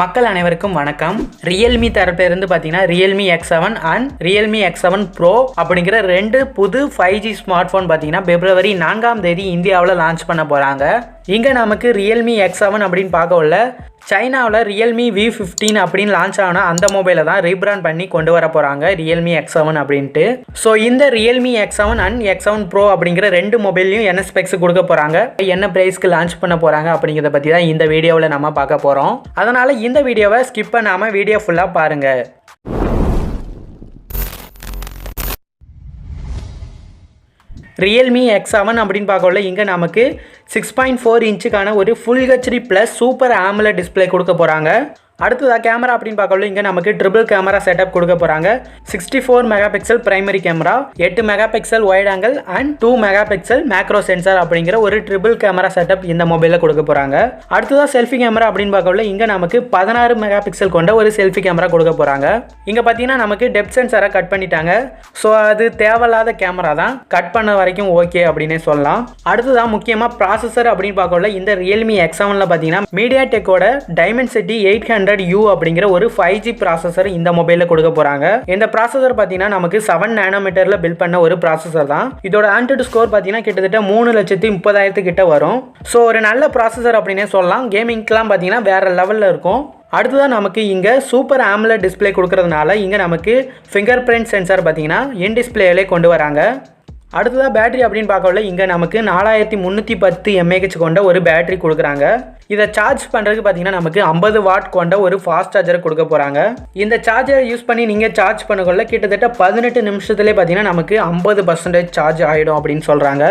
மக்கள் அனைவருக்கும் வணக்கம். Realme தரப்பில இருந்து பாத்தீங்கன்னா Realme X7 and Realme X7 Pro அப்படிங்கிற ரெண்டு புது 5G ஸ்மார்ட் போன் பாத்தீங்கன்னா பிப்ரவரி 4ஆம் தேதி இந்தியாவில் லான்ச் பண்ண போறாங்க. இங்க நமக்கு Realme X7 அப்படின்னு பார்க்கல, சைனாவில் Realme V15 அப்படின்னு லான்ச் ஆன அந்த மொபைலை தான் ரீபிராண்ட் பண்ணி கொண்டு வர போகிறாங்க Realme X7 அப்படின்ட்டு. ஸோ இந்த Realme X7 and X7 Pro அப்படிங்கிற ரெண்டு மொபைல்லையும் என்ன ஸ்பெக்ஸ் கொடுக்க போகிறாங்க, என்ன ப்ரைஸ்க்கு லான்ச் பண்ண போகிறாங்க அப்படிங்கிறத பற்றி தான் இந்த வீடியோவில் நம்ம பார்க்க போகிறோம். அதனால் இந்த வீடியோவை ஸ்கிப் பண்ணாமல் வீடியோ ஃபுல்லாக பாருங்கள். Realme X7 அப்படின்னு பார்க்கல, இங்கே நமக்கு 6.4 இன்ச்சுக்கான ஒரு full HD plus super AMOLED display கொடுக்க போகிறாங்க. அடுத்ததாக கேமரா அப்படின்னு பார்க்கல, இங்கே நமக்கு ட்ரிபிள் கேமரா செட்டப் கொடுக்க போகிறாங்க. 64 mega pixel primary camera, 8 mega pixel wide angle and 2 mega pixel macro sensor அப்படிங்கிற ஒரு ட்ரிபிள் கேமரா செட்டப் இந்த மொபைலில் கொடுக்க போகிறாங்க. அடுத்ததாக செல்ஃபி கேமரா அப்படின்னு பார்க்கல, இங்கே நமக்கு 16 மெகா பிக்சல் கொண்ட ஒரு செல்ஃபி கேமரா கொடுக்க போகிறாங்க. இங்கே பார்த்தீங்கன்னா நமக்கு டெப்த் சென்சாரை கட் பண்ணிட்டாங்க. ஸோ அது தேவையில்லாத கேமரா தான், கட் பண்ண வரைக்கும் ஓகே அப்படின்னே சொல்லலாம். அடுத்ததாக முக்கியமாக ப்ராசஸர் அப்படின்னு பார்க்கல, இந்த Realme X7ல் பார்த்தீங்கன்னா மீடியாடெக்கோட டைமென்சிட்டி 800U அப்படிங்கிற ஒரு 5G ப்ராசஸர் இந்த மொபைலில் கொடுக்க போகிறாங்க. இந்த ப்ராசஸர் பார்த்தீங்கன்னா நமக்கு 7 நானோமீட்டரில் பில்ட் பண்ண ஒரு ப்ராசஸர் தான். இதோட ஆண்ட்ராய்டு ஸ்கோர் பார்த்தீங்கன்னா கிட்டத்தட்ட 3,30,000 கிட்ட வரும். ஸோ ஒரு நல்ல ப்ராசஸர் அப்படின்னே சொல்லலாம். கேமிங்க்கெலாம் பார்த்தீங்கன்னா வேறு லெவலில் இருக்கும். அடுத்ததான் நமக்கு இங்கே சூப்பர் AMOLED டிஸ்பிளே கொடுக்கறதுனால இங்கே நமக்கு ஃபிங்கர் பிரிண்ட் சென்சார் பார்த்தீங்கன்னா இன் டிஸ்பிளேலே கொண்டு வராங்க. அடுத்ததாக பேட்டரி அப்படின்னு பார்க்கல, இங்கே நமக்கு 4310 mAh கொண்ட ஒரு பேட்டரி கொடுக்குறாங்க. இதை சார்ஜ் பண்ணுறதுக்கு பார்த்தீங்கன்னா நமக்கு 50 வாட் கொண்ட ஒரு ஃபாஸ்ட் சார்ஜரை கொடுக்க போகிறாங்க. இந்த சார்ஜரை யூஸ் பண்ணி நீங்கள் சார்ஜ் பண்ணக்குள்ள கிட்டத்தட்ட 18 நிமிஷத்துலேயே பார்த்தீங்கன்னா நமக்கு 50% சார்ஜ் ஆகிடும் அப்படின்னு சொல்கிறாங்க.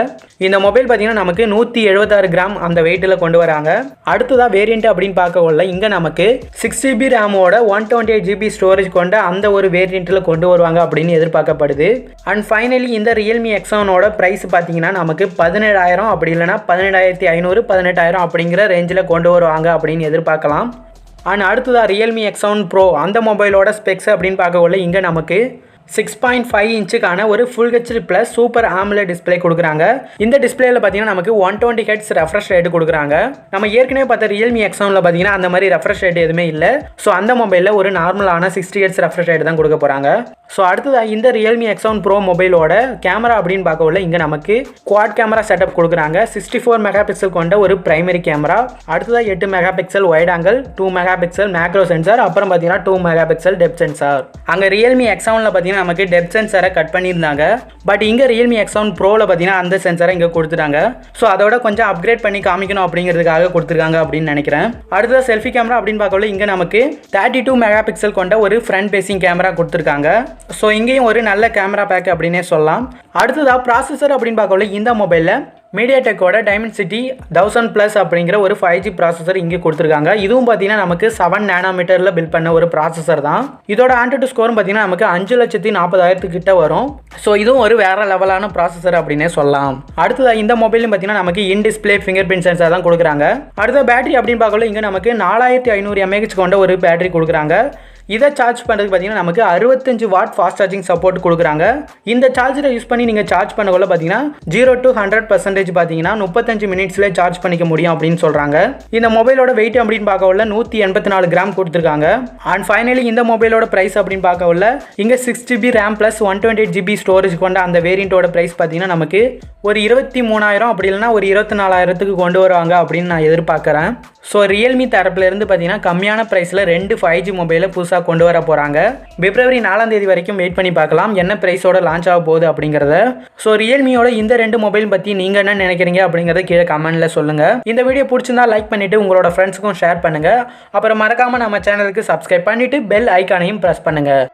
இந்த மொபைல் பார்த்தீங்கன்னா நமக்கு 176 கிராம் அந்த வெயிட்டில் கொண்டு வராங்க. அடுத்ததாக வேரியண்ட் அப்படின்னு பார்க்கக்குள்ள, இங்கே நமக்கு 6GB ரேமோட 128GB ஸ்டோரேஜ் கொண்ட அந்த ஒரு வேரியண்ட்டில் கொண்டு வருவாங்க அப்படின்னு எதிர்பார்க்கப்படுது. அண்ட் ஃபைனலி இந்த Realme X7ஓட ப்ரைஸ் பார்த்தீங்கன்னா நமக்கு 17,000 அப்படி இல்லைனா 17,500 18,000 அப்படிங்கிற ரேஞ்சில் கொண்டு வருவாங்க அப்படின்னு எதிர்பார்க்கலாம். அண்ட் அடுத்ததாக Realme X7 Pro அந்த மொபைலோட ஸ்பெக்ஸ் அப்படின்னு பார்க்கக்குள்ள, இங்கே நமக்கு 6.5 இன்ச்சுக்கான ஒரு full HD plus super AMOLED display கொடுக்குறாங்க. இந்த டிஸ்பிளேல பார்த்தீங்கன்னா நமக்கு 120 Hz ரெஃப்ரெஷ் ரேட் கொடுக்குறாங்க. நம்ம ஏற்கனவே பார்த்த Realme X7ல பார்த்தீங்கன்னா அந்த மாதிரி ரெஃப்ரெஷ் ரேட் எதுவுமே இல்லை. ஸோ அந்த மொபைலில் ஒரு நார்மலான 60 Hz ரெஃப்ரெஷ் ரேட் தான் கொடுக்க போகிறாங்க. ஸோ அடுத்ததாக இந்த Realme X7 Pro மொபைலோட கேமரா அப்படின்னு பார்க்கக்குள்ள, இங்கே நமக்கு குவாட் கேமரா செட்டப் கொடுக்குறாங்க. 64 மெகா பிக்சல் கொண்ட ஒரு பிரைமரி கேமரா, அடுத்ததாக 8 mega pixel wide angle, 2 mega pixel macro sensor, அப்புறம் பார்த்தீங்கன்னா 2 மெகா பிக்சல் டெப்த் சென்சார். அங்கே Realme X7ல பார்த்தீங்கன்னா நமக்கு டெப்த் சென்சாரை கட் பண்ணியிருந்தாங்க. பட் இங்கே Realme X7 Proல பார்த்தீங்கன்னா அந்த சென்சாரை இங்கே கொடுத்துட்டாங்க. ஸோ அதோட கொஞ்சம் அப்கிரேட் பண்ணி காமிக்கணும் அப்படிங்கிறதுக்காக கொடுத்துருக்காங்க அப்படின்னு நினைக்கிறேன். அடுத்ததாக செல்ஃபி கேமரா அப்படின்னு பார்க்கல, இங்கே நமக்கு 32 மெகா பிக்சல் கொண்ட ஒரு ஃப்ரண்ட் பேசிங் கேமரா கொடுத்துருக்காங்க. ஸோ இங்கேயும் ஒரு நல்ல கேமரா பேக் அப்படின்னே சொல்லலாம். அடுத்ததாக ப்ராசஸர் அப்படின்னு பார்க்கல, இந்த மொபைலில் மீடியாடெக்கோட டைமென்சிட்டி 1000+ அப்படிங்கிற ஒரு 5G ப்ராசஸர் இங்கே கொடுத்துருக்காங்க. இதுவும் பார்த்தீங்கன்னா நமக்கு 7 நானோமீட்டரில் பில்ட் பண்ண ஒரு ப்ராசஸர் தான். இதோட ஆண்ட்ராய்டு ஸ்கோரும் பார்த்தீங்கன்னா நமக்கு 5,40,000 கிட்ட வரும். ஸோ இதுவும் ஒரு வேற லெவலான ப்ராசஸர் அப்படின்னே சொல்லலாம். அடுத்ததாக இந்த மொபைலும் பார்த்தீங்கன்னா நமக்கு in display finger print sensor தான் கொடுக்குறாங்க. அடுத்த பேட்டரி அப்படின்னு பார்க்கல, இங்கே நமக்கு 4500 mAh கொண்ட ஒரு பேட்டரி கொடுக்குறாங்க. இதை சார்ஜ் பண்ணுறதுக்கு பார்த்தீங்கன்னா நமக்கு 65 வாட் ஃபாஸ்ட் சார்ஜிங் சப்போர்ட் கொடுக்குறாங்க. இந்த சார்ஜரை யூஸ் பண்ணி நீங்கள் சார்ஜ் பண்ணக்குள்ள பார்த்தீங்கன்னா 0 to 100% பார்த்தீங்கன்னா 35 மினிட்ஸ்லேயே சார்ஜ் பண்ணிக்க முடியும் அப்படின்னு சொல்கிறாங்க. இந்த மொபைலோட வெயிட் அப்படின்னு பார்க்கக்குள்ள 184 கிராம் கொடுத்துருக்காங்க. அண்ட் ஃபைனலி இந்த மொபைலோட ப்ரைஸ் அப்படின்னு பார்க்கக்குள்ள, இங்கே 6GB RAM plus 128GB storage கொண்ட அந்த வேரியண்ட்டோட ப்ரைஸ் பார்த்தீங்கன்னா நமக்கு ஒரு 23,000 அப்படி இல்லைனா ஒரு 24,000 கொண்டு வருவாங்க அப்படின்னு நான் எதிர்பார்க்குறேன். ஸோ Realme தரப்புல இருந்து பார்த்தீங்கன்னா கம்மியான ப்ரைஸில் 2 5G மொபைலை புதுசாக கொண்டு வர போகிறாங்க. பிப்ரவரி 4ஆம் தேதி வரைக்கும் வெயிட் பண்ணி பார்க்கலாம் என்ன ப்ரைஸோட லான்ச் ஆக போகுது அப்படிங்கிறத. ஸோ Realmeயோட இந்த ரெண்டு மொபைல் பற்றி நீங்கள் என்ன நினைக்கிறீங்க அப்படிங்கிறத கீழே கமெண்ட்டில் சொல்லுங்கள். இந்த வீடியோ பிடிச்சிருந்தா லைக் பண்ணிவிட்டு உங்களோட ஃப்ரெண்ட்ஸுக்கும் ஷேர் பண்ணுங்கள். அப்புறம் மறக்காமல் நம்ம சேனலுக்கு சப்ஸ்கிரைப் பண்ணிவிட்டு பெல் ஐக்கானையும் ப்ரெஸ் பண்ணுங்கள்.